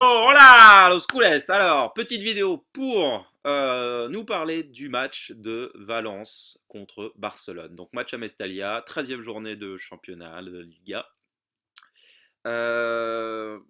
Oh, hola, los culés! Alors, petite vidéo pour nous parler du match de Valence contre Barcelone. Donc, match à Mestalla, 13e journée de championnat de Liga. Euh,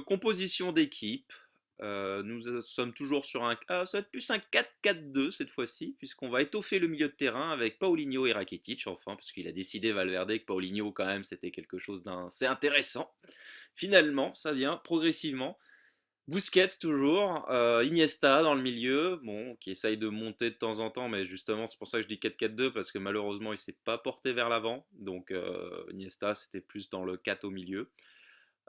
composition d'équipe. Nous sommes toujours sur ça va être plus un 4-4-2 cette fois-ci, puisqu'on va étoffer le milieu de terrain avec Paulinho et Rakitic, enfin, parce qu'il a décidé Valverde que Paulinho, quand même, c'était quelque chose d'un. C'est intéressant. Finalement, ça vient progressivement. Busquets toujours, Iniesta dans le milieu, bon, qui essaye de monter de temps en temps, mais justement c'est pour ça que je dis 4-4-2 parce que malheureusement il s'est pas porté vers l'avant, donc Iniesta c'était plus dans le 4 au milieu.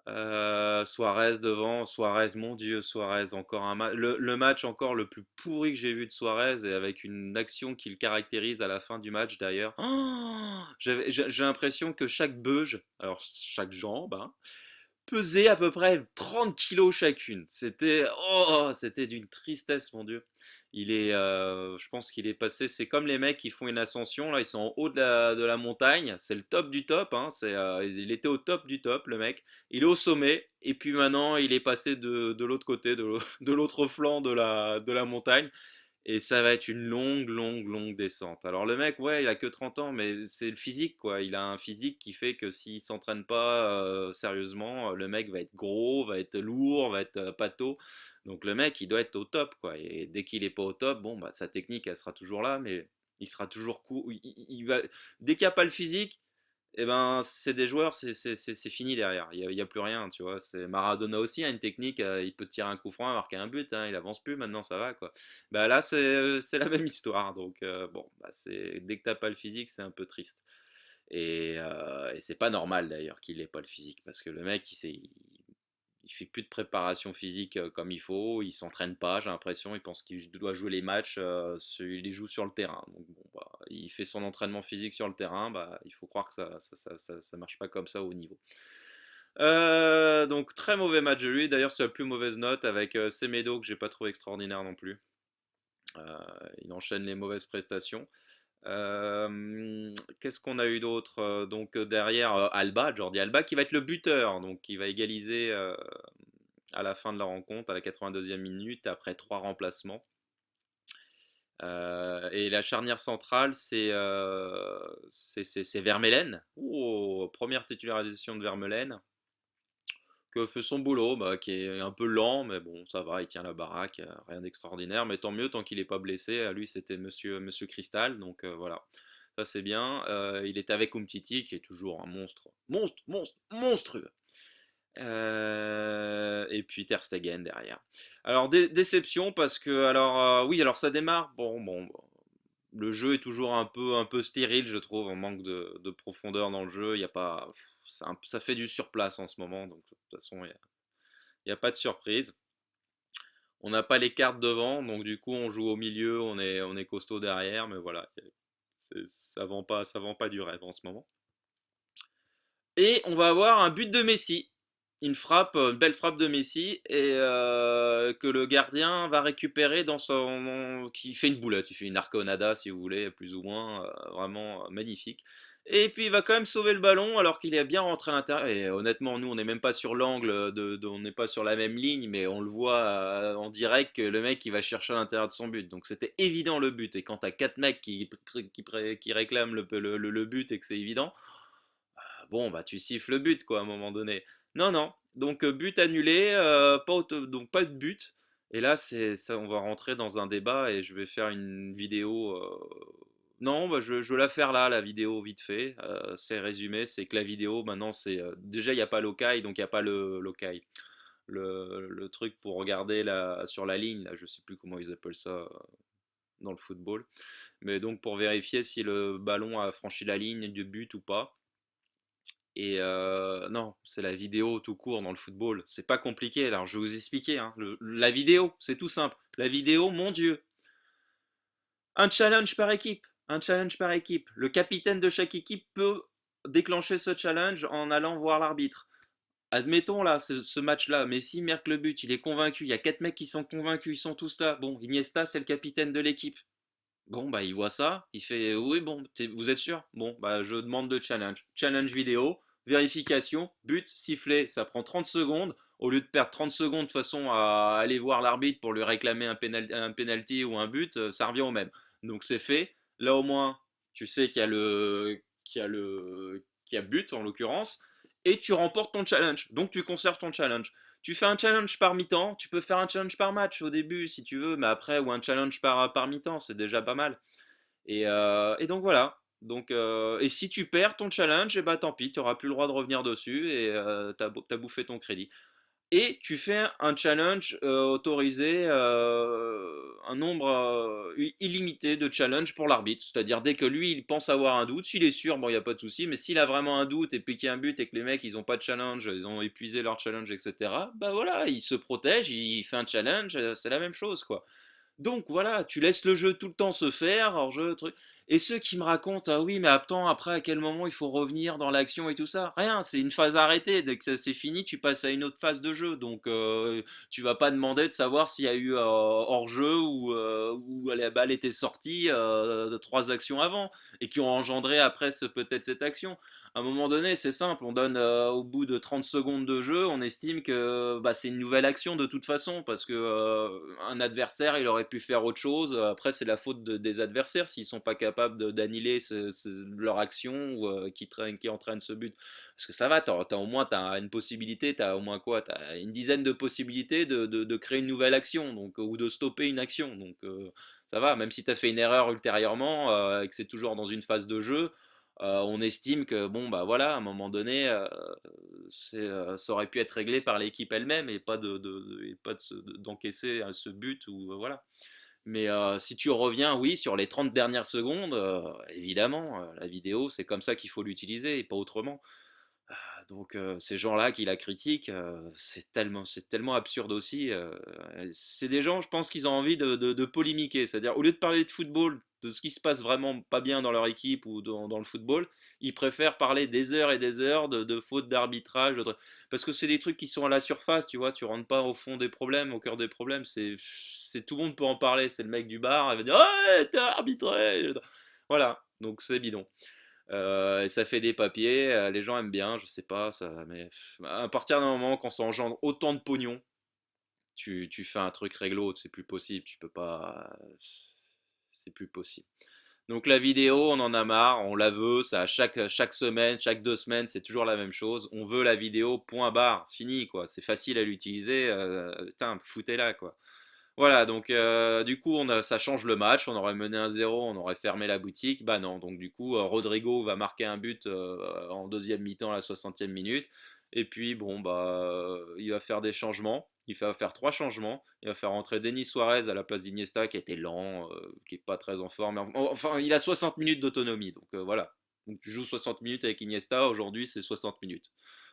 Suarez devant, Suarez, mon Dieu, Suarez encore un match, le match encore le plus pourri que j'ai vu de Suarez et avec une action qui le caractérise à la fin du match d'ailleurs. Oh, j'ai l'impression que chaque beuge, alors chaque jambe, hein, pesait à peu près 30 kilos chacune. C'était d'une tristesse, mon Dieu. Je pense qu'il est passé. C'est comme les mecs qui font une ascension là, ils sont en haut de la montagne. C'est le top du top. Hein, il était au top du top, le mec. Il est au sommet et puis maintenant il est passé de l'autre côté, de l'autre flanc de la montagne. Et ça va être une longue, longue, longue descente. Alors le mec, ouais, il a que 30 ans, mais c'est le physique, quoi. Il a un physique qui fait que s'il s'entraîne pas sérieusement, le mec va être gros, va être lourd, va être pâteau. Donc le mec, il doit être au top, quoi. Et dès qu'il est pas au top, bon, bah, sa technique, elle sera toujours là, mais il sera toujours court. Dès qu'il n'y a pas le physique, eh ben, c'est des joueurs, c'est fini derrière. Il y a plus rien, tu vois. Maradona aussi a une technique, il peut tirer un coup franc, marquer un but, hein, il avance plus, maintenant ça va, quoi. Bah là, c'est la même histoire. Donc, bon, bah, dès que t'as pas le physique, c'est un peu triste. Et c'est pas normal d'ailleurs qu'il ait pas le physique, parce que le mec, il fait plus de préparation physique comme il faut, il s'entraîne pas, j'ai l'impression, il pense qu'il doit jouer les matchs, il les joue sur le terrain. Donc bon, bah, il fait son entraînement physique sur le terrain, bah, il faut croire que ça marche pas comme ça au niveau. Donc très mauvais match de lui, d'ailleurs c'est la plus mauvaise note avec Semedo que j'ai pas trouvé extraordinaire non plus. Euh, il enchaîne les mauvaises prestations. Qu'est-ce qu'on a eu d'autre? Donc derrière Alba, Jordi Alba qui va être le buteur, donc qui va égaliser à la fin de la rencontre, à la 82e minute, après 3 remplacements. Et la charnière centrale, c'est Vermeulen. Oh, première titularisation de Vermeulen, que fait son boulot, bah, qui est un peu lent, mais bon, ça va, il tient la baraque, rien d'extraordinaire, mais tant mieux, tant qu'il n'est pas blessé. À lui, c'était Monsieur Cristal, donc voilà. Ça c'est bien. Il est avec Umtiti, qui est toujours un monstre, monstre, monstre, monstrueux. Et puis Ter Stegen derrière. Alors déception parce que oui, alors ça démarre. Bon, le jeu est toujours un peu stérile, je trouve, en manque de profondeur dans le jeu. Il y a pas, ça fait du surplace en ce moment, donc de toute façon il y a pas de surprise. On n'a pas les cartes devant, donc du coup on joue au milieu, on est costaud derrière, mais voilà, ça vend pas du rêve en ce moment. Et on va avoir un but de Messi. Une belle frappe de Messi, et que le gardien va récupérer qui fait une boulette, il fait une arconada si vous voulez, plus ou moins, vraiment magnifique. Et puis il va quand même sauver le ballon alors qu'il est bien rentré à l'intérieur. Et honnêtement, nous on n'est même pas sur l'angle, on n'est pas sur la même ligne, mais on le voit en direct que le mec il va chercher à l'intérieur de son but. Donc c'était évident le but. Et quand t'as 4 mecs qui réclament le but et que c'est évident, bon, bah tu siffles le but, quoi, à un moment donné. Non, non. Donc, but annulé, donc pas de but. Et là, ça, on va rentrer dans un débat et je vais faire une vidéo. Non, bah, je vais la faire là, la vidéo, vite fait. C'est résumé, c'est que la vidéo, maintenant, déjà, il n'y a pas Lokai, donc il n'y a pas le Lokai. Le truc pour regarder sur la ligne, là, je sais plus comment ils appellent ça dans le football. Mais donc, pour vérifier si le ballon a franchi la ligne du but ou pas. Et non, c'est la vidéo tout court dans le football. C'est pas compliqué. Alors je vais vous expliquer, hein. La vidéo, c'est tout simple. La vidéo, mon Dieu, un challenge par équipe. Un challenge par équipe. Le capitaine de chaque équipe peut déclencher ce challenge en allant voir l'arbitre. Admettons là, ce match-là, Messi marque le but, il est convaincu. Il y a 4 mecs qui sont convaincus, ils sont tous là. Bon, Iniesta, c'est le capitaine de l'équipe. Bon, bah, il voit ça, il fait oui, bon, vous êtes sûr? Bon, bah, je demande le challenge. Challenge vidéo. vérification, but, sifflet, ça prend 30 secondes. Au lieu de perdre 30 secondes de façon à aller voir l'arbitre pour lui réclamer un penalty ou un but, ça revient au même. Donc c'est fait. Là au moins, tu sais qu'il y a but en l'occurrence, et tu remportes ton challenge. Donc tu conserves ton challenge. Tu fais un challenge par mi-temps, tu peux faire un challenge par match au début si tu veux, mais après, ou un challenge par mi-temps, c'est déjà pas mal. Et donc voilà. Donc, et si tu perds ton challenge, et bah tant pis, tu n'auras plus le droit de revenir dessus et t'as bouffé ton crédit. Et tu fais un challenge autorisé, un nombre illimité de challenges pour l'arbitre. C'est-à-dire dès que lui il pense avoir un doute, s'il est sûr, bon il n'y a pas de souci, mais s'il a vraiment un doute et puis qu'il y a un but et que les mecs ils n'ont pas de challenge, ils ont épuisé leur challenge, etc., bah voilà, il se protège, il fait un challenge, c'est la même chose quoi. Donc voilà, tu laisses le jeu tout le temps se faire, hors jeu, truc. Et ceux qui me racontent, ah oui, mais attends, après, à quel moment il faut revenir dans l'action et tout ça, rien, c'est une phase arrêtée. Dès que c'est fini, tu passes à une autre phase de jeu. Donc tu vas pas demander de savoir s'il y a eu hors jeu ou la balle était sortie de trois actions avant et qui ont engendré après peut-être cette action. À un moment donné, c'est simple, on donne au bout de 30 secondes de jeu, on estime que bah, c'est une nouvelle action de toute façon, parce que un adversaire, il aurait pu faire autre chose. Après, c'est la faute des adversaires s'ils sont pas capables d'annuler leur action ou qui entraîne ce but. Parce que ça va, au moins t'as une possibilité, t'as au moins quoi? T'as une dizaine de possibilités de créer une nouvelle action, donc, ou de stopper une action. Donc ça va, même si tu as fait une erreur ultérieurement et que c'est toujours dans une phase de jeu, on estime que bon bah voilà, à un moment donné, ça aurait pu être réglé par l'équipe elle-même et pas et pas d'encaisser ce but ou voilà. Mais si tu reviens, oui, sur les 30 dernières secondes, évidemment, la vidéo, c'est comme ça qu'il faut l'utiliser et pas autrement. Donc ces gens-là qui la critiquent, c'est tellement absurde aussi. C'est des gens, je pense qu'ils ont envie de polémiquer. C'est-à-dire, au lieu de parler de football, de ce qui se passe vraiment pas bien dans leur équipe ou dans le football, ils préfèrent parler des heures et des heures de fautes d'arbitrage. Parce que c'est des trucs qui sont à la surface, tu vois. Tu rentres pas au fond des problèmes, au cœur des problèmes. Tout le monde peut en parler. C'est le mec du bar, il va dire «Ouais, t'as arbitré!» Voilà, donc c'est bidon. Et ça fait des papiers, les gens aiment bien, je sais pas, ça, mais à partir d'un moment, quand ça engendre autant de pognon, tu fais un truc réglo, c'est plus possible, tu peux pas, c'est plus possible. Donc la vidéo, on en a marre, on la veut, ça chaque semaine, chaque 2 semaines, c'est toujours la même chose. On veut la vidéo, point barre, fini quoi. C'est facile à l'utiliser, putain, foutez-la quoi. Voilà, donc du coup, ça change le match. On aurait mené 1-0, on aurait fermé la boutique. Bah non, donc du coup, Rodrigo va marquer un but en deuxième mi-temps à la 60e minute. Et puis, bon, bah, il va faire des changements. Il va faire trois changements. Il va faire entrer Denis Suarez à la place d'Iniesta, qui était lent, qui est pas très en forme. Enfin, il a 60 minutes d'autonomie, donc voilà. Donc tu joues 60 minutes avec Iniesta, aujourd'hui c'est 60 minutes.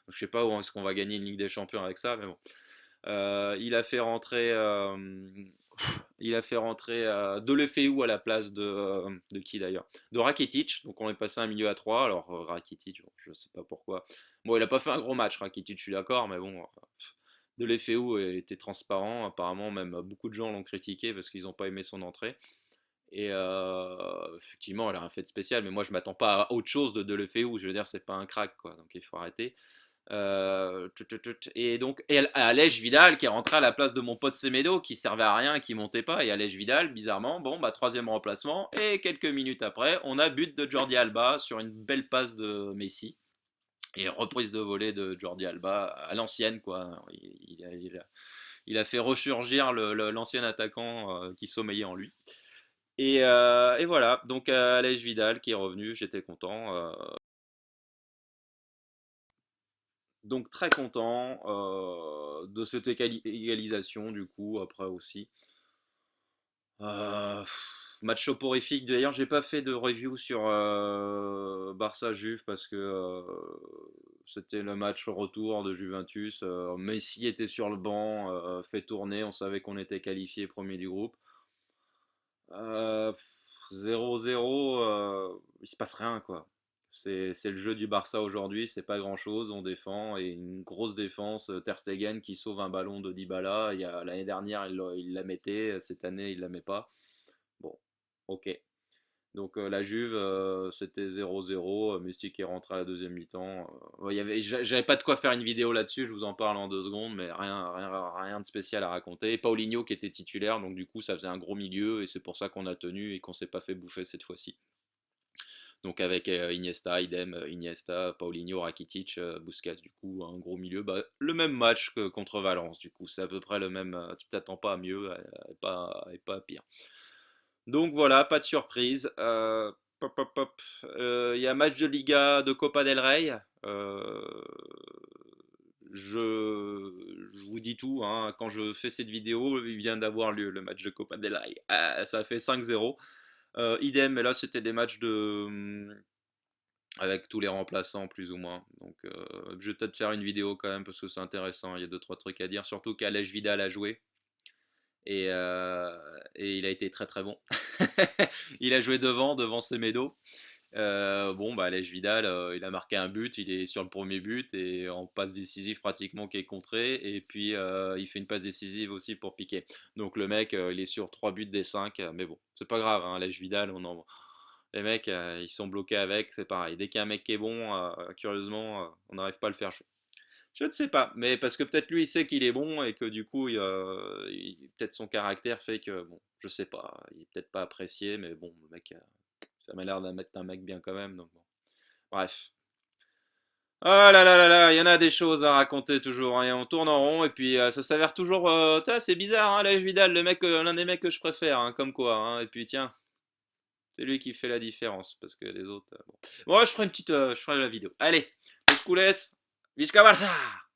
Donc, je sais pas où est-ce qu'on va gagner une Ligue des Champions avec ça, mais bon. Il a fait rentrer, Deulofeu à la place de qui d'ailleurs? De Rakitic. Donc on est passé un milieu à 3. Alors Rakitic, bon, je sais pas pourquoi. Bon, il a pas fait un gros match, Rakitic, je suis d'accord, mais bon, Deulofeu était transparent. Apparemment, même beaucoup de gens l'ont critiqué parce qu'ils n'ont pas aimé son entrée. Et effectivement, elle a un fait de spécial, mais moi je m'attends pas à autre chose de Deulofeu. Je veux dire, c'est pas un crack, quoi. Donc il faut arrêter. Et donc Alej Vidal qui est rentré à la place de mon pote Semedo qui servait à rien, qui montait pas, et Alej Vidal bizarrement, bon bah troisième remplacement, et quelques minutes après on a but de Jordi Alba sur une belle passe de Messi et reprise de volée de Jordi Alba à l'ancienne quoi. Il a fait ressurgir l'ancien attaquant qui sommeillait en lui. Et voilà, donc Alej Vidal qui est revenu, j'étais content. Donc très content de cette égalisation du coup après aussi. Match soporifique. D'ailleurs, j'ai pas fait de review sur Barça Juve parce que c'était le match retour de Juventus. Messi était sur le banc, fait tourner. On savait qu'on était qualifié premier du groupe. Euh, 0-0, il se passe rien quoi. C'est le jeu du Barça aujourd'hui, c'est pas grand chose, on défend et une grosse défense. Ter Stegen qui sauve un ballon de Dybala, l'année dernière il la mettait, cette année il la met pas. Bon, ok. Donc la Juve, c'était 0-0. Messi qui est rentré à la deuxième mi-temps. Ouais, j'avais pas de quoi faire une vidéo là-dessus, je vous en parle en 2 secondes, mais rien de spécial à raconter. Et Paulinho qui était titulaire, donc du coup ça faisait un gros milieu, et c'est pour ça qu'on a tenu et qu'on s'est pas fait bouffer cette fois-ci. Donc avec Iniesta, idem, Iniesta, Paulinho, Rakitic, Busquets, du coup, un gros milieu. Bah, le même match que contre Valence, du coup, c'est à peu près le même. Tu t'attends pas à mieux et pas à pire. Donc voilà, pas de surprise. Pop, pop, pop. Il y a match de Liga de Copa del Rey. Euh, je vous dis tout, hein, quand je fais cette vidéo, il vient d'avoir lieu le match de Copa del Rey. Ça fait 5-0. Idem, mais là c'était des matchs avec tous les remplaçants plus ou moins. Donc je vais peut-être faire une vidéo quand même parce que c'est intéressant. Il y a deux trois trucs à dire, surtout qu'Alej Vidal a joué et, euh, et il a été très très bon. Il a joué devant Semedo. Bon, bah, Alej Vidal, il a marqué un but, il est sur le premier but et en passe décisive pratiquement qui est contré. Et puis il fait une passe décisive aussi pour Piqué. Donc le mec, il est sur 3 buts des 5. Mais bon, c'est pas grave, hein, Alej Vidal, les mecs, ils sont bloqués avec, c'est pareil. Dès qu'il y a un mec qui est bon, curieusement, on n'arrive pas à le faire jouer. Je ne sais pas, mais parce que peut-être lui il sait qu'il est bon et que du coup, peut-être son caractère fait que, bon, je sais pas, il est peut-être pas apprécié, mais bon, le mec, ça m'a l'air d'un mec bien quand même, donc bon. Bref. Oh là là là là, il y en a des choses à raconter toujours, hein, et on tourne en rond, et puis ça s'avère toujours, c'est bizarre, hein, Lage Vidal, le mec, l'un des mecs que je préfère, hein, comme quoi, hein, et puis tiens, c'est lui qui fait la différence, parce que les autres, bon. Bon, je ferai la vidéo. Allez, on se laisse. Visca Barça!